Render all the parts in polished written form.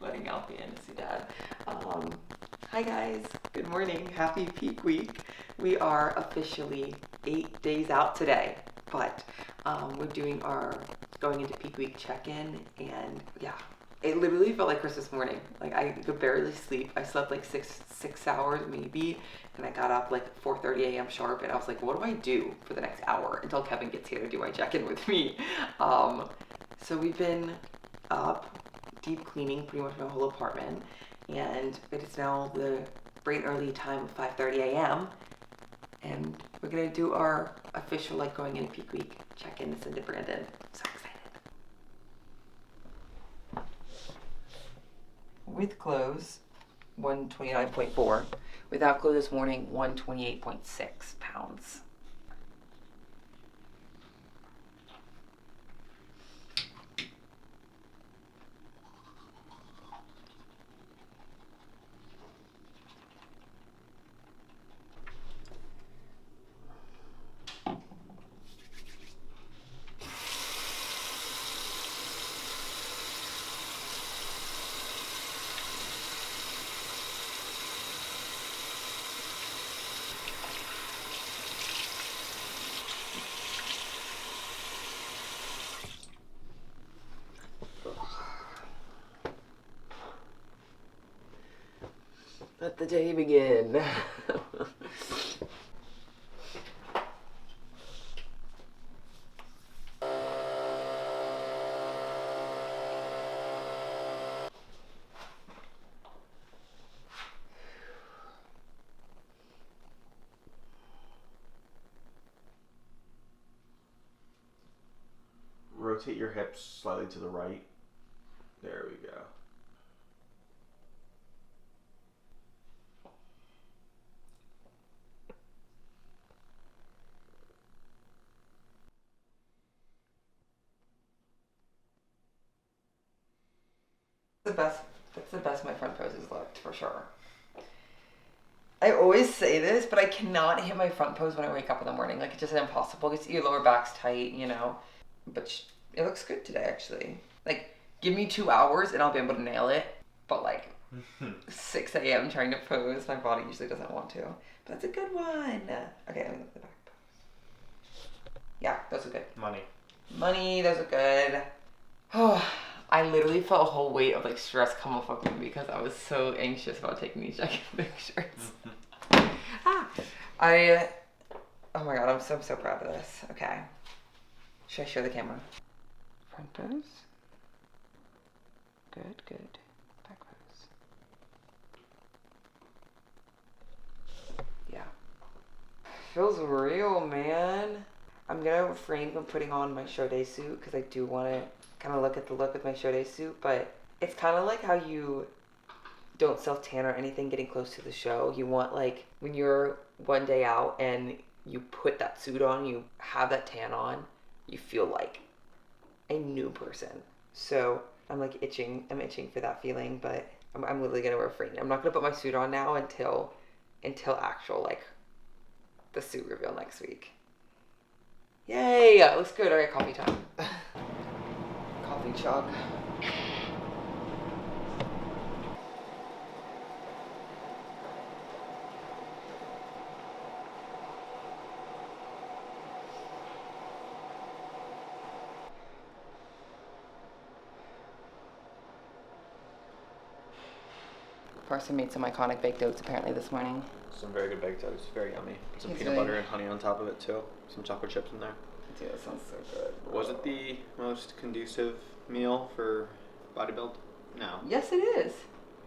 Letting out the fantasy dad. Hi guys, good morning, happy peak week. We are officially 8 days out today, but we're doing our going into peak week check-in, and yeah, it literally felt like Christmas morning. Like I could barely sleep. I slept like six hours maybe, and I got up like 4:30 a.m. sharp, and I was like, what do I do for the next hour until Kevin gets here to do my check-in with me? So we've been up, deep cleaning pretty much my whole apartment, and it is now the bright and early time of 5:30 a.m. and we're gonna do our official like going into peak week check-in to Brandon. I'm so excited. With clothes, 129.4. Without clothes this morning, 128.6 pounds. Let the day begin. Rotate your hips slightly to the right. There we go. That's the best my front pose has looked, for sure. I always say this, but I cannot hit my front pose when I wake up in the morning. Like, it's just impossible. It's your lower back's tight, you know. But it looks good today, actually. Like, give me 2 hours and I'll be able to nail it. But like 6 a.m. trying to pose, my body usually doesn't want to. But that's a good one. Okay, let me look at the back pose. Yeah, those are good. Money, those are good. Oh, I literally felt a whole weight of like stress come off of me because I was so anxious about taking these check-in pictures. Oh my god, I'm so proud of this. Okay. Should I show the camera? Front pose. Good. Back pose. Yeah. Feels real, man. I'm gonna refrain from putting on my show day suit because I do want to kind of look at the look with my show day suit, but it's kind of like how you don't self-tan or anything getting close to the show. You want, like, when you're one day out and you put that suit on, you have that tan on, you feel like a new person. So I'm like itching for that feeling, but I'm literally gonna refrain. I'm not gonna put my suit on now until actual, like, the suit reveal next week. Yay! Looks good. Alright, coffee time. Coffee chug. Parson made some iconic baked oats apparently this morning. Some very good baked toast, very yummy. Put some It's peanut really butter and honey on top of it too. Some chocolate chips in there. Dude, that sounds so good. Was it the most conducive meal for bodybuild? No. Yes, it is.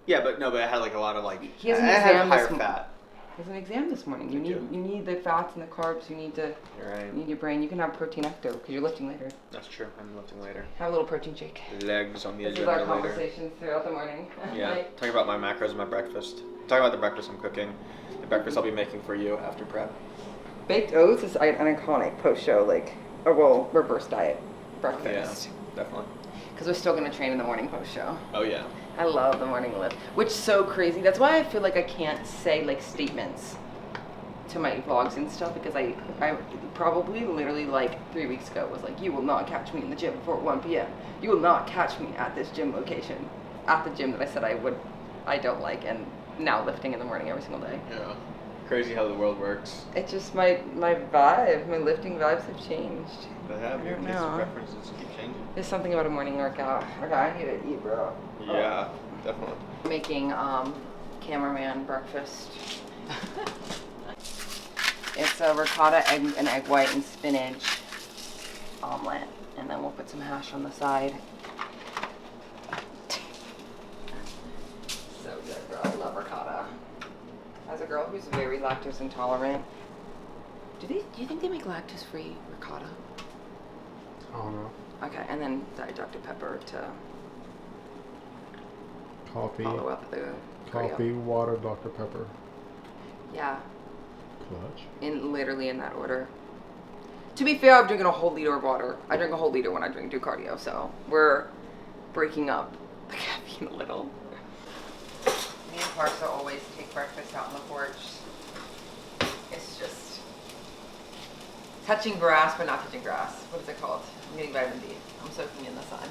Yeah, but it had like a lot of like. He has an it had exam higher fat. He has an exam this morning. You need the fats and the carbs. You need You're right. You need your brain. You can have protein ecto because you're lifting later. That's true. I'm lifting later. Have a little protein shake. Legs on the This is agenda our later. conversations throughout the morning. Yeah. Talking about my macros and my breakfast. Talking about the breakfast I'm cooking. The breakfast I'll be making for you after prep. Baked oats is an iconic post-show, like, reverse diet breakfast. Yeah, definitely. Because we're still going to train in the morning post-show. Oh, yeah. I love the morning lift, which is so crazy. That's why I feel like I can't say, like, statements to my vlogs and stuff because I probably literally like 3 weeks ago was like, you will not catch me in the gym before 1 p.m. You will not catch me at this gym location, at the gym that I said I don't like, and now lifting in the morning every single day. Yeah. Crazy how the world works. It's just my vibe, my lifting vibes have changed. They have. Your kids' preferences keep changing. There's something about a morning workout. Okay, I need to eat, bro. Yeah, definitely. Making cameraman breakfast. It's a ricotta, an egg white, and spinach omelet, and then we'll put some hash on the side. So good, bro. I love ricotta. As a girl who's very lactose intolerant, do you think they make lactose-free ricotta? I don't know. Okay, and then Diet Dr. Pepper to Coffee, follow up the coffee, water, Dr. Pepper. Yeah. Clutch. Literally in that order. To be fair, I'm drinking a whole liter of water. I drink a whole liter when I do cardio, so we're breaking up the caffeine a little. Me and Parsa always take breakfast out on the porch. It's just touching grass, but not touching grass. What is it called? I'm getting vitamin D. I'm soaking in the sun.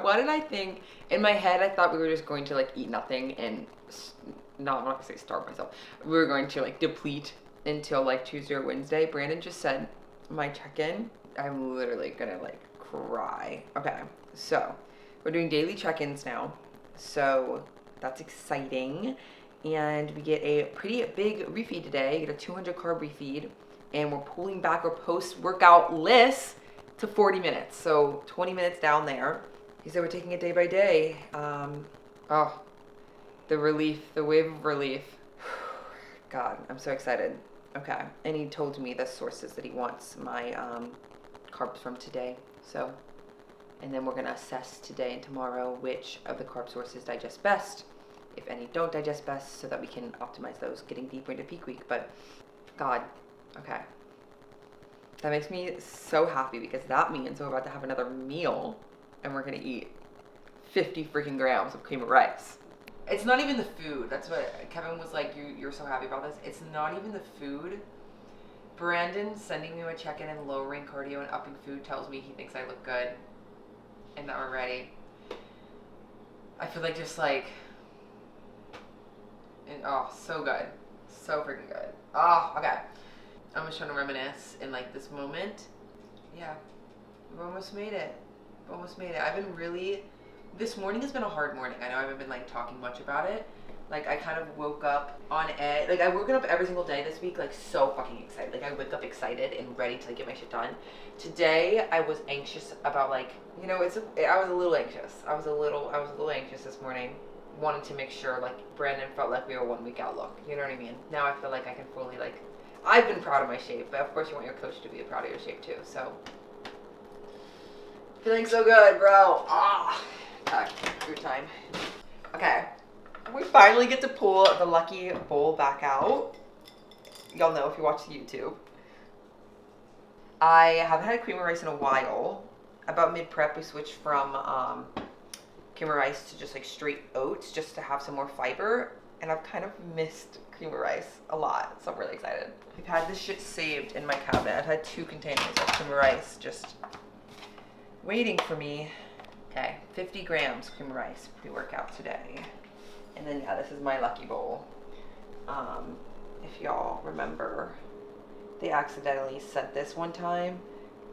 What did I think? In my head, I thought we were just going to like eat nothing and I'm not gonna say starve myself. We were going to like deplete until like Tuesday or Wednesday. Brandon just said my check-in. I'm literally gonna like cry. Okay, so we're doing daily check-ins now. So that's exciting. And we get a pretty big refeed today. Get a 200 carb refeed. And we're pulling back our post-workout list to 40 minutes. So 20 minutes down there. He said we're taking it day by day. Oh, the relief, the wave of relief. God, I'm so excited. Okay, and he told me the sources that he wants my carbs from today. So, and then we're gonna assess today and tomorrow which of the carb sources digest best, if any don't digest best, so that we can optimize those getting deeper into peak week. But God, okay. That makes me so happy because that means we're about to have another meal and we're gonna eat 50 freaking grams of cream of rice. It's not even the food. That's what Kevin was like, you're so happy about this. It's not even the food. Brandon sending me my check-in and lowering cardio and upping food tells me he thinks I look good and that we're ready. I feel like just like, and oh, so good. So freaking good. Oh, okay. I'm just trying to reminisce in like this moment. Yeah, we've almost made it. We've almost made it. I've been really, this morning has been a hard morning. I know I haven't been like talking much about it. Like I kind of woke up on edge. Like I woken up every single day this week like so fucking excited. Like I wake up excited and ready to like, get my shit done. Today I was anxious about like, you know, I was a little anxious. I was a little anxious this morning. Wanted to make sure like Brandon felt like we were 1 week out look. You know what I mean? Now I feel like I can fully like, I've been proud of my shape, but of course you want your coach to be proud of your shape too. So feeling so good, bro. Ah, food time. Okay, we finally get to pull the lucky bowl back out. Y'all know if you watch the YouTube. I haven't had cream of rice in a while. About mid-prep, we switched from cream of rice to just like straight oats just to have some more fiber. And I've kind of missed cream of rice a lot, so I'm really excited. We've had this shit saved in my cabinet. I've had 2 containers of cream of rice just waiting for me. Okay, 50 grams cream of rice pre-workout today. And then yeah, this is my lucky bowl. If y'all remember, they accidentally sent this one time.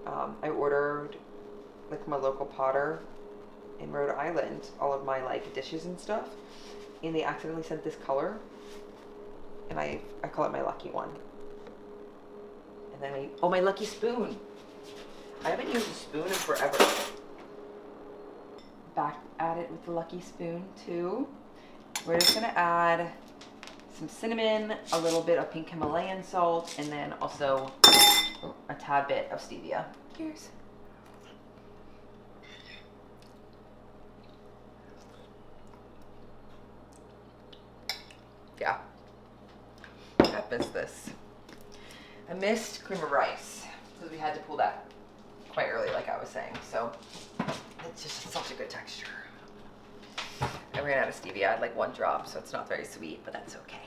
I ordered like my local potter in Rhode Island, all of my like dishes and stuff. And they accidentally sent this color, and I call it my lucky one. And then my lucky spoon. I haven't used a spoon in forever. Back at it with the lucky spoon too. We're just gonna add some cinnamon, a little bit of pink Himalayan salt, and then also a tad bit of stevia. Cheers. Yeah. Okay. missed this. I missed cream of rice because we had to pull that quite early, like I was saying. So it's just such a good texture. I ran out of stevia. I had like 1 drop, so it's not very sweet, but that's okay.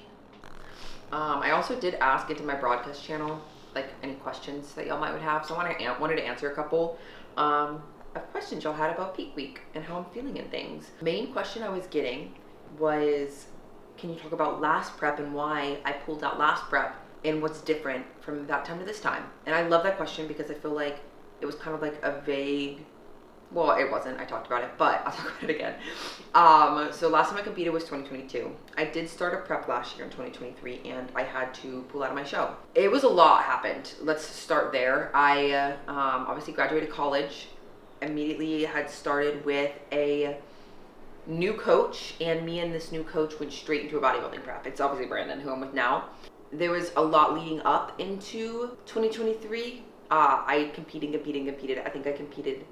I also did ask into my broadcast channel, like any questions that y'all might would have. So I wanted to answer a couple of questions y'all had about peak week and how I'm feeling and things. Main question I was getting was, can you talk about last prep and why I pulled out last prep and what's different from that time to this time? And I love that question because I feel like it was kind of like a vague, well, it wasn't, I talked about it, but I'll talk about it again. So last time I competed was 2022. I did start a prep last year in 2023 and I had to pull out of my show. It was a lot happened. Let's start there. I obviously graduated college, immediately had started with a new coach, and me and this new coach went straight into a bodybuilding prep. It's obviously Brandon, who I'm with now. There was a lot leading up into 2023. I competed. I think I competed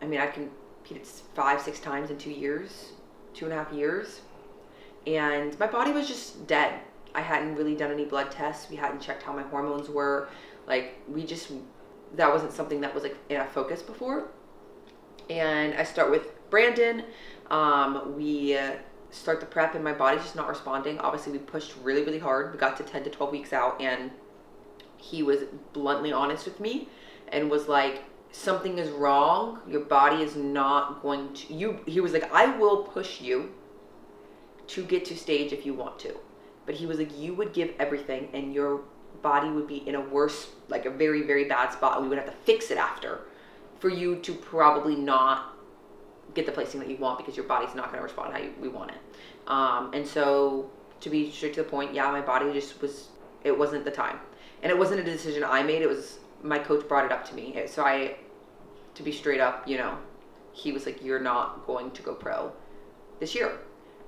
5-6 times in 2 years, 2.5 years. And my body was just dead. I hadn't really done any blood tests. We hadn't checked how my hormones were. That wasn't something that was like in a focus before. And I start with Brandon. We start the prep and my body's just not responding. Obviously we pushed really, really hard. We got to 10 to 12 weeks out and he was bluntly honest with me and was like, something is wrong. Your body is not going to, he was like, I will push you to get to stage if you want to. But he was like, you would give everything and your body would be in a worse, like a very, very bad spot, and we would have to fix it after for you to probably not get the placing that you want because your body's not going to respond how we want it. And so to be straight to the point, yeah, my body just was, it wasn't the time. And it wasn't a decision I made. It was my coach brought it up to me. So to be straight up, he was like, you're not going to go pro this year.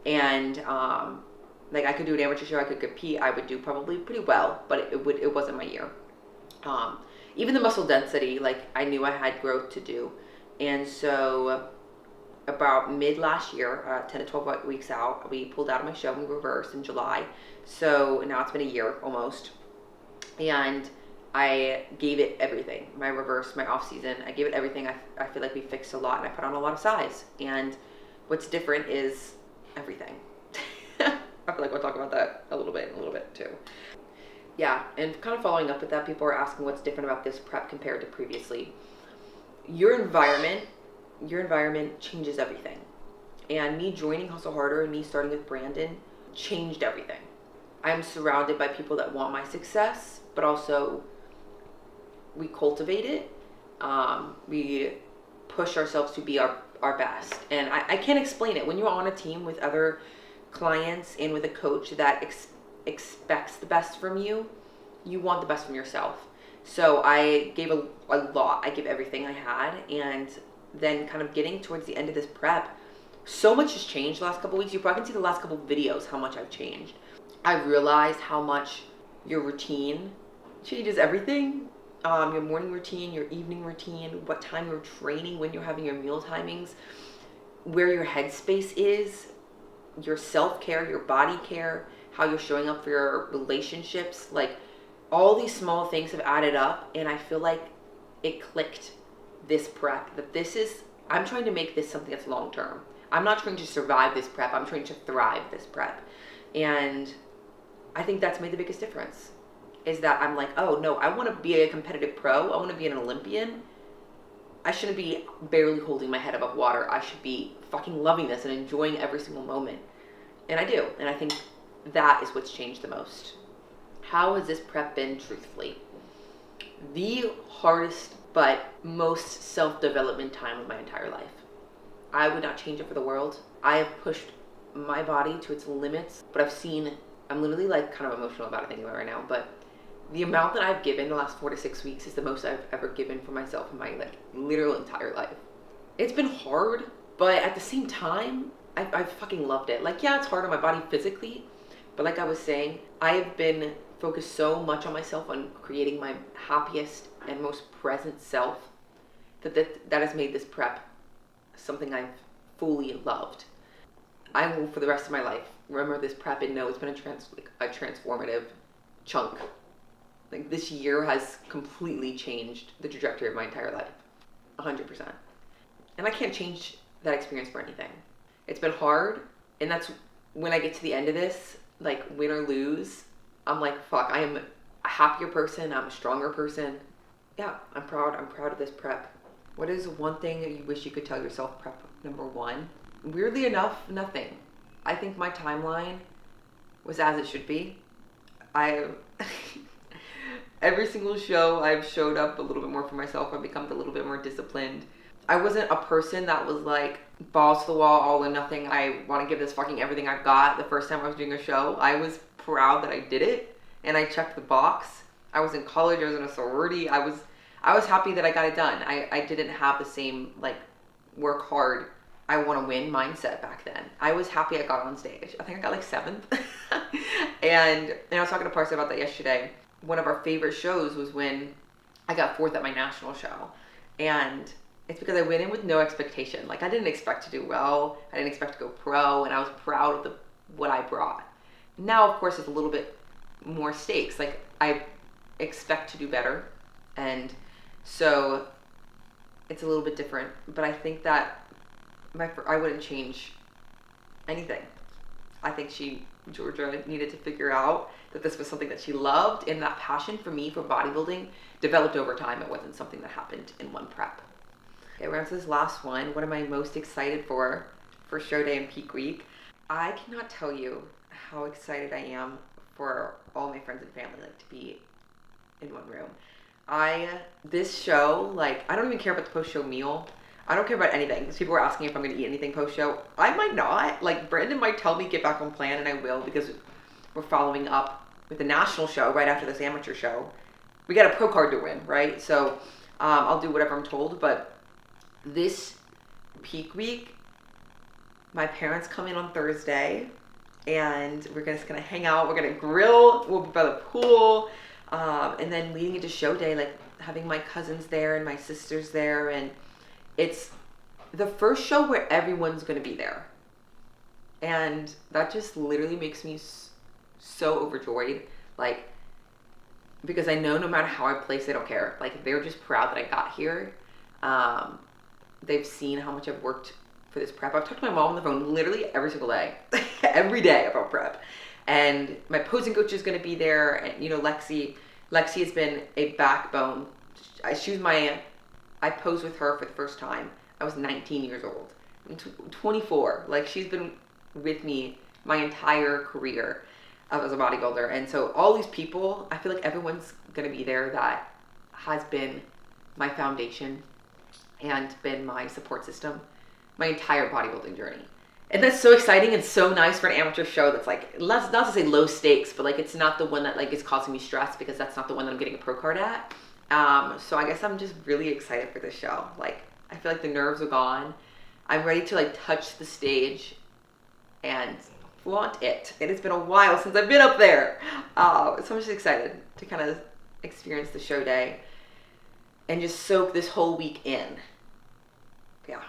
And I could do an amateur show, I could compete, I would do probably pretty well, but it wasn't my year. Even the muscle density, I knew I had growth to do. And so about mid last year, 10 to 12 weeks out, we pulled out of my show and we reversed in July. So now it's been a year almost. And I gave it everything. My reverse, my off season, I gave it everything. I feel like we fixed a lot and I put on a lot of size. And what's different is everything. I feel like we'll talk about that a little bit too. Yeah, and kind of following up with that, people are asking what's different about this prep compared to previously. Your environment changes everything. And me joining Hustle Harder and me starting with Brandon changed everything. I'm surrounded by people that want my success, but also we cultivate it. We push ourselves to be our best. And I can't explain it. When you're on a team with other clients and with a coach that expects the best from you, you want the best from yourself. So I gave a lot. I gave everything I had. And then kind of getting towards the end of this prep, so much has changed the last couple weeks. You probably can see the last couple videos how much I've changed. I realized how much your routine changes everything. Your morning routine, your evening routine, what time you're training, when you're having your meal timings, where your headspace is, your self-care, your body care, how you're showing up for your relationships. All these small things have added up, and I feel like it clicked this prep, that I'm trying to make this something that's long-term. I'm not trying to survive this prep, I'm trying to thrive this prep. And I think that's made the biggest difference, is that I'm like, oh no, I want to be a competitive pro, I want to be an Olympian. I shouldn't be barely holding my head above water. I should be fucking loving this and enjoying every single moment. And I do. And I think that is what's changed the most. How has this prep been, truthfully? The hardest but most self-development time of my entire life. I would not change it for the world. I have pushed my body to its limits, but I'm literally kind of emotional about it thinking about it right now, but the amount that I've given the last 4 to 6 weeks is the most I've ever given for myself in my literal entire life. It's been hard, but at the same time, I fucking loved it. Yeah, it's hard on my body physically, but like I was saying, I have been focused so much on myself, on creating my happiest and most present self, that has made this prep something I've fully loved. I will, for the rest of my life, remember this prep and know it's been a transformative chunk. Like this year has completely changed the trajectory of my entire life. 100%. And I can't change that experience for anything. It's been hard, and that's when I get to the end of this, like win or lose, I'm like, fuck, I am a happier person, I'm a stronger person. Yeah, I'm proud of this prep. What is one thing that you wish you could tell yourself prep number 1? Weirdly enough, nothing. I think my timeline was as it should be. Every single show I've showed up a little bit more for myself. I've become a little bit more disciplined. I wasn't a person that was like balls to the wall, all or nothing. I want to give this fucking everything I've got. The first time I was doing a show, I was proud that I did it and I checked the box. I was in college, I was in a sorority. I was happy that I got it done. I didn't have the same like work hard, I want to win mindset back then. I was happy I got on stage. I think I got like 7th. and I was talking to Parsa about that yesterday. One of our favorite shows was when I got 4th at my national show. And it's because I went in with no expectation. Like I didn't expect to do well. I didn't expect to go pro, and I was proud of what I brought. Now, of course, it's a little bit more stakes. Like I expect to do better. And so it's a little bit different. But I think that I wouldn't change anything. I think Georgia needed to figure out that this was something that she loved, and that passion for me for bodybuilding developed over time. It wasn't something that happened in one prep. Okay, we're on to this last one. What am I most excited for show day and peak week? I cannot tell you how excited I am for all my friends and family, like to be in one room. This show, like, I don't even care about the post-show meal. I don't care about anything, because people were asking if I'm going to eat anything post-show. I might not. Like, Brandon might tell me get back on plan, and I will, because we're following up with the national show right after this amateur show. We got a pro card to win, right? So I'll do whatever I'm told, but this peak week, my parents come in on Thursday, and we're just going to hang out. We're going to grill. We'll be by the pool. And then leading into show day, like having my cousins there and my sisters there, and it's the first show where everyone's going to be there. And that just literally makes me so overjoyed. Like, because I know no matter how I place, they don't care. Like, they're just proud that I got here. They've seen how much I've worked for this prep. I've talked to my mom on the phone literally every single day. Every day about prep. And my posing coach is going to be there. And, you know, Lexi has been a backbone. I posed with her for the first time. I was 19 years old. I'm 24. Like, she's been with me my entire career as a bodybuilder. And so all these people, I feel like everyone's going to be there that has been my foundation and been my support system my entire bodybuilding journey. And that's so exciting and so nice for an amateur show that's like, not to say low stakes, but like it's not the one that like is causing me stress, because that's not the one that I'm getting a pro card at. So I guess I'm just really excited for this show. Like, I feel like the nerves are gone. I'm ready to like touch the stage and flaunt it. And it's been a while since I've been up there. So I'm just excited to kind of experience the show day and just soak this whole week in. Yeah.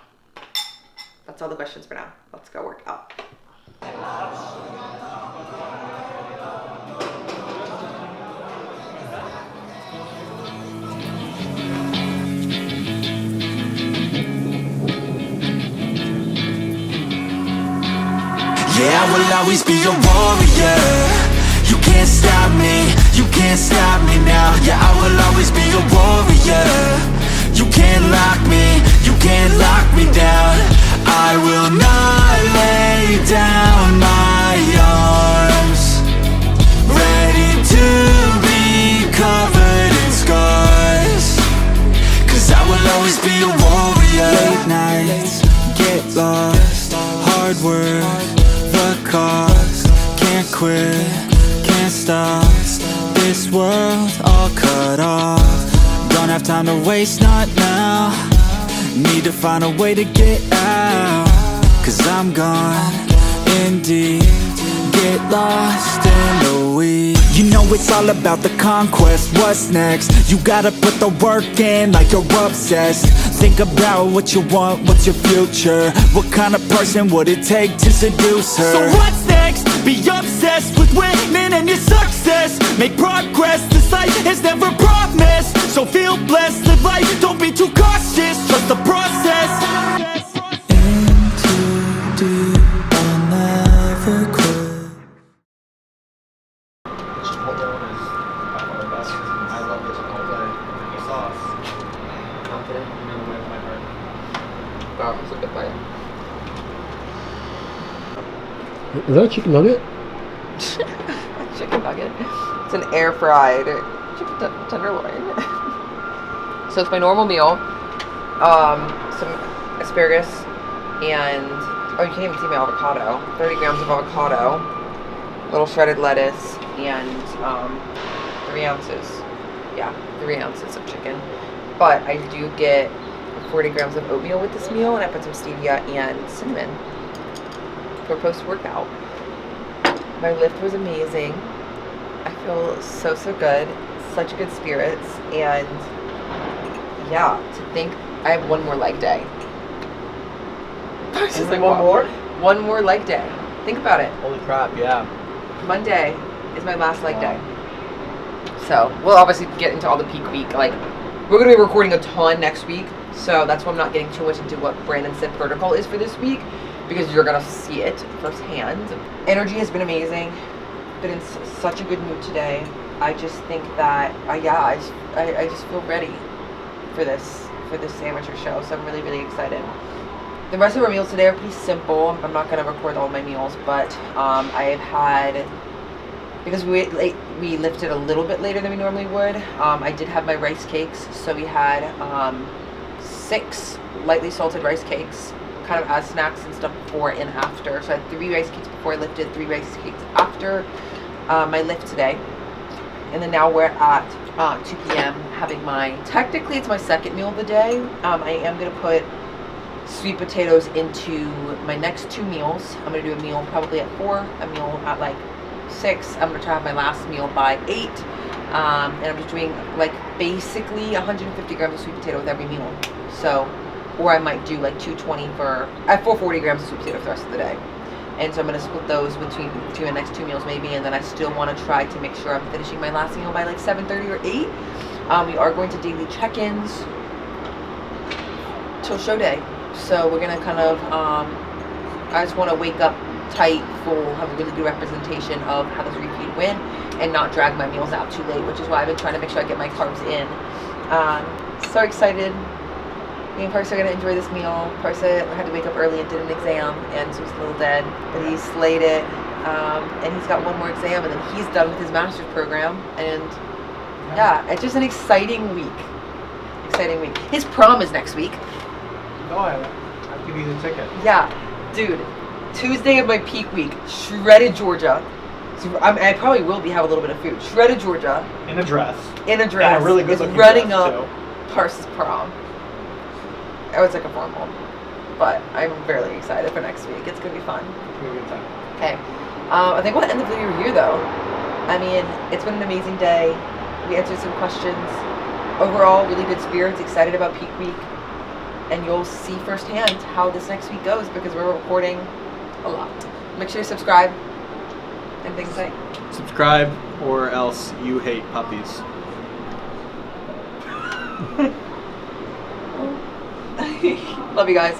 That's all the questions for now. Let's go work out. Yeah, I will always be a warrior. You can't stop me, you can't stop me now. Yeah, I will always be a warrior. You can't lock me, you can't lock me down. I will not lay down my arms. Ready to be covered in scars, 'cause I will always be a warrior. Late nights, get lost, hard work, the cost. Can't quit, can't stop. This world all cut off. Don't have time to waste, not now. Need to find a way to get out, 'cause I'm gone in deep. Get lost in the weeds. You know it's all about the conquest. What's next? You gotta put the work in like you're obsessed. Think about what you want, what's your future? What kind of person would it take to seduce her? So what's next? Be obsessed with winning and your success. Make progress, this life is never promised. So feel blessed, live life, don't be too cautious. Trust the process. In too deep, I'll never quit. Chipotle one is by far the best. I love the Chipotle and the sauce. Confident. You know the way of my heart. Wow, that's a good bite. Is that a chicken nugget? Chicken nugget. It's an air fried chicken tenderloin. So it's my normal meal. Some asparagus and oh, you can't even see my avocado. 30 grams of avocado, little shredded lettuce, and 3 ounces. Yeah, 3 ounces of chicken. But I do get 40 grams of oatmeal with this meal, and I put some stevia and cinnamon for post-workout. My lift was amazing. I feel so good, such good spirits, and yeah, to think I have one more leg day. It's just like, one more? One more leg day. Think about it. Holy crap, yeah. Monday is my last leg day. So we'll obviously get into all the peak week. Like, we're gonna be recording a ton next week, so that's why I'm not getting too much into what Brandon said protocol is for this week, because you're gonna see it firsthand. Energy has been amazing. Been in such a good mood today. I just think that I just feel ready for this amateur show. So I'm really excited. The rest of our meals today are pretty simple. I'm not gonna record all my meals, but I have had, because we lifted a little bit later than we normally would. I did have my rice cakes, so we had 6 lightly salted rice cakes, kind of as snacks and stuff before and after. So I had 3 rice cakes before I lifted, 3 rice cakes after my lift today. And then now we're at 2 p.m. having technically it's my second meal of the day. I am going to put sweet potatoes into my next 2 meals. I'm going to do a meal probably at 4, a meal at like 6. I'm going to try to have my last meal by 8. And I'm just doing like basically 150 grams of sweet potato with every meal. So, or I might do like 220 I have 440 grams of sweet potato for the rest of the day. And so I'm going to split those between the next 2 meals maybe, and then I still want to try to make sure I'm finishing my last meal by like 7:30 or 8. We are going to daily check-ins till show day. So we're going to kind of, I just want to wake up tight, full, have a really good representation of how this refeed went, and not drag my meals out too late, which is why I've been trying to make sure I get my carbs in. So excited. Me and Parks are going to enjoy this meal. Parks had to wake up early and did an exam, and so he's a little dead, but he slayed it. And he's got one more exam, and then he's done with his master's program. And yeah, it's just an exciting week. Exciting week. His prom is next week. No, I'll give you the ticket. Yeah, dude. Tuesday of my peak week, shredded Georgia. So I probably will have a little bit of food. Shredded Georgia. In a dress. In a dress. And a really good is looking running dress, up Parks' prom. Oh, it's like a formal. But I'm fairly excited for next week. It's going to be fun. It's going to be a good time. Okay. I think we'll end the video here, though. I mean, it's been an amazing day. We answered some questions. Overall, really good spirits. Excited about peak week. And you'll see firsthand how this next week goes, because we're recording a lot. Make sure to subscribe. And things like Subscribe, or else you hate puppies. Love you guys.